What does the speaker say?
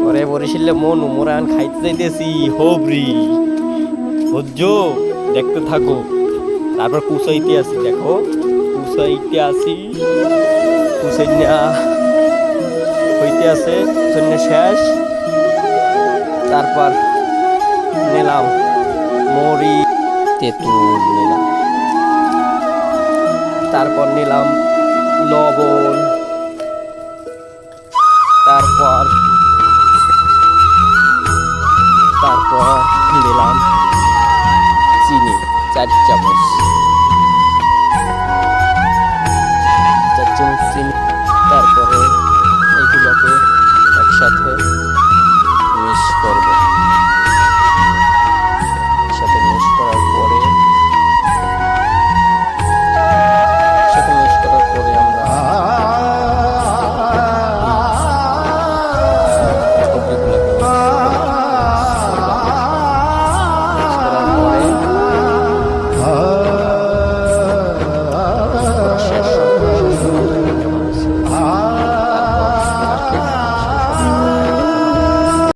ওরে বরিশালে মন মোরান খাইতে যাইতেছি হবরি হজ্জ দেখতে থাকো। তারপর কুসাইতে আসি, দেখো কুসাইতে আসি, কুসাইনা হইতে আছে জন্য শেষ। তারপর নিলাম মরি, তেঁতুল নিলাম, তারপর নিলাম লবণ, তারপর তারপর দিলাম চিনি 4 চামচ, 4 চামচ চিনি, তারপরে